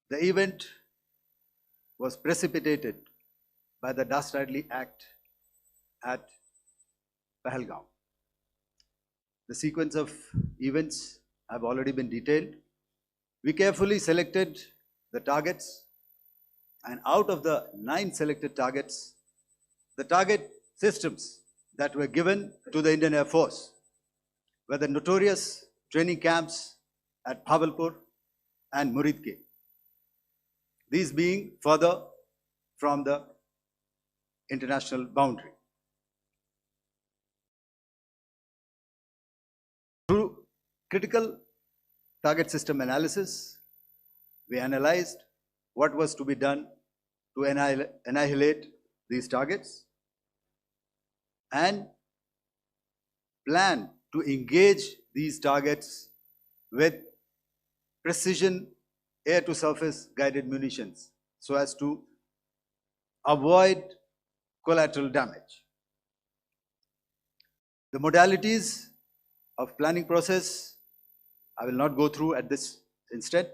The event was precipitated by the dastardly act at Pahalgam. The sequence of events have already been detailed. We carefully selected the targets, and out of the 9 selected targets, the target systems that were given to the Indian Air Force were the notorious training camps at Bahawalpur and Muridke, these being further from the international boundary. Through critical target system analysis, we analyzed what was to be done to annihilate these targets and plan to engage these targets with precision air-to-surface guided munitions so as to avoid collateral damage. The modalities of planning process I will not go through at this instant.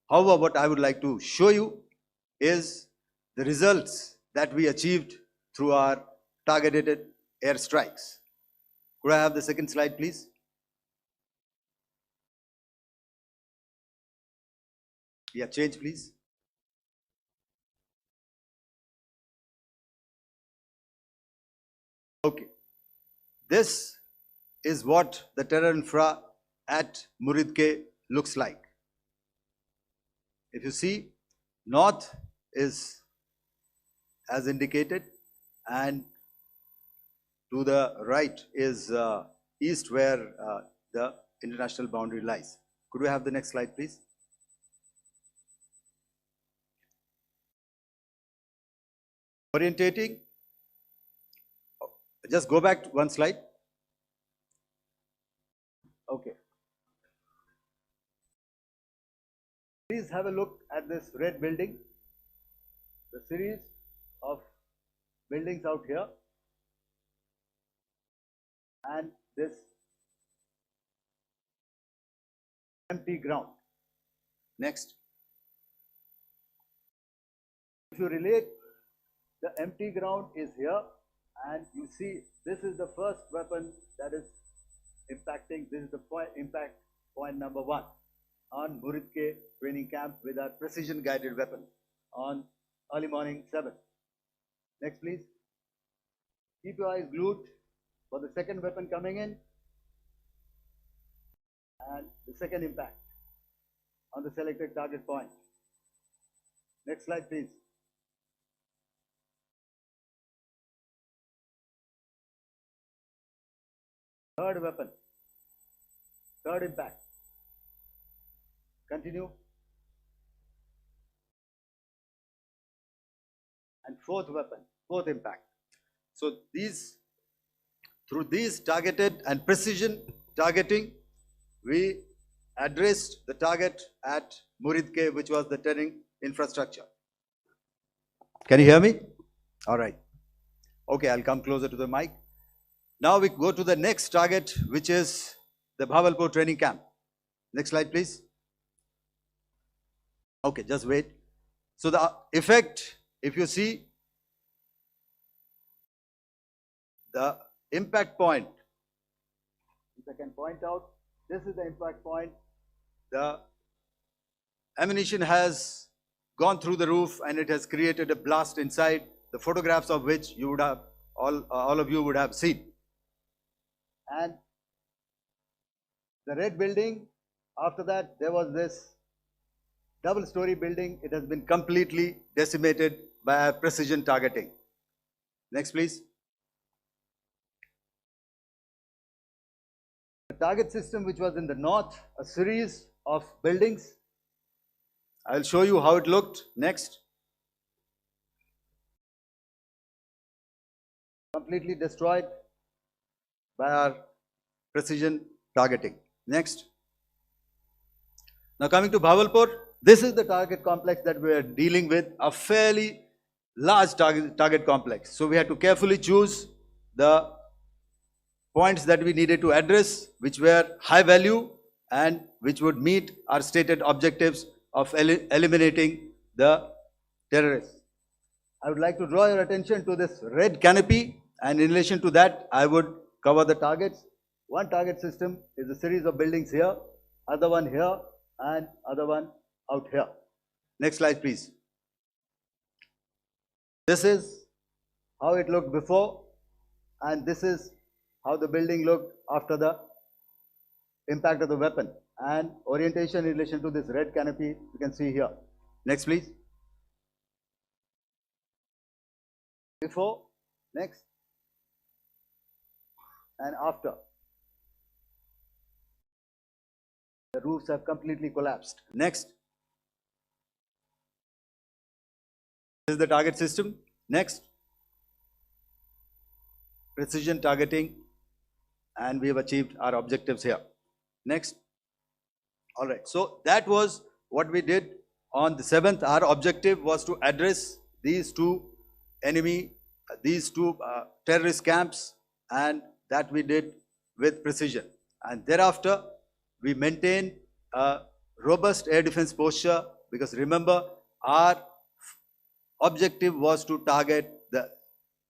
However, what I would like to show you is the results that we achieved through our targeted airstrikes. Could I have the second slide, please? Yeah, change, please. Okay. This is what the terror infra at Muridke looks like. If you see, north is as indicated, and to the right is east, where the international boundary lies. Could we have the next slide, please? Orientating. Just go back to one slide. Okay. Please have a look at this red building, the series of buildings out here, and this empty ground. Next. If you relate, the empty ground is here, and you see this is the first weapon that is impacting. This is the impact point number 1 on Muridke training camp with our precision guided weapon on early morning 7. Next, please. Keep your eyes glued for the second weapon coming in and the second impact on the selected target point. Next slide, please. Third weapon, third impact. Continue. And fourth weapon, fourth impact. So through these targeted and precision targeting, we addressed the target at Muridke, which was the training infrastructure. Can you hear me? All right. Okay, I'll come closer to the mic. Now we go to the next target, which is the Bahawalpur training camp. Next slide, please. Okay, just wait. So the effect, if you see, the impact point, if I can point out, this is the impact point. The ammunition has gone through the roof and it has created a blast inside, the photographs of which you would have, all of you would have seen. And the red building, after that there was this double-story building. It has been completely decimated by our precision targeting. Next, please. The target system, which was in the north, a series of buildings. I will show you how it looked. Next. Completely destroyed by our precision targeting. Next. Now coming to Bahawalpur, this is the target complex that we are dealing with, a fairly large target complex. So we had to carefully choose the points that we needed to address, which were high value and which would meet our stated objectives of eliminating the terrorists. I would like to draw your attention to this red canopy, and in relation to that, I would cover the targets. One target system is a series of buildings here, other one here, and other one out here. Next slide, please. This is how it looked before, and this is how the building looked after the impact of the weapon, and orientation in relation to this red canopy you can see here. Next, please. Before, next, and after. The roofs have completely collapsed. Next. This is the target system. Next. Precision targeting, and we have achieved our objectives here. Next. All right. So that was what we did on the 7th. Our objective was to address these two terrorist camps, and that we did with precision. And thereafter, we maintained a robust air defense posture, because remember, our objective was to target the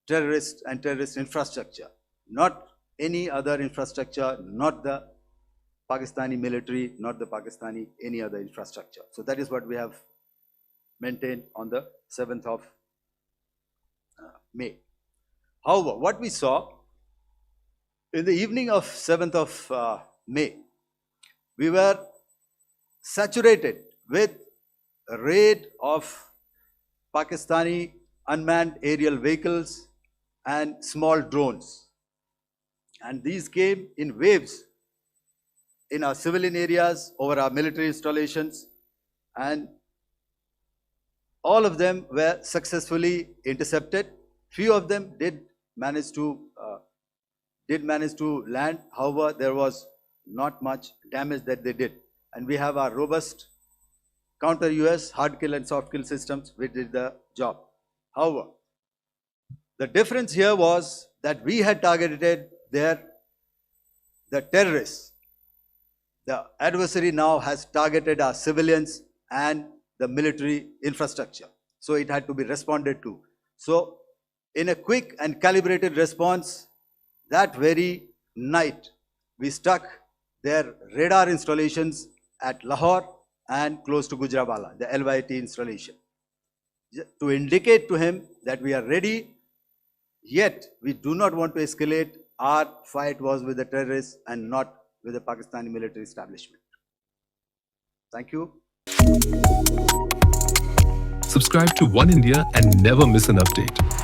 terrorists and terrorist infrastructure, not any other infrastructure, not the Pakistani military, not the Pakistani any other infrastructure. So that is what we have maintained on the 7th of May. However, what we saw in the evening of 7th of May, we were saturated with a raid of Pakistani unmanned aerial vehicles and small drones. And these came in waves in our civilian areas, over our military installations, and all of them were successfully intercepted. Few of them did manage to land. However, there was not much damage that they did. And we have our robust counter-US hard kill and soft kill systems which did the job. However, the difference here was that we had targeted the terrorists. The adversary now has targeted our civilians and the military infrastructure. So it had to be responded to. So in a quick and calibrated response, that very night, we struck their radar installations at Lahore and close to Gujranwala, the LYT installation, to indicate to him that we are ready, yet we do not want to escalate. Our fight was with the terrorists and not with the Pakistani military establishment. Thank you. Subscribe to One India and never miss an update.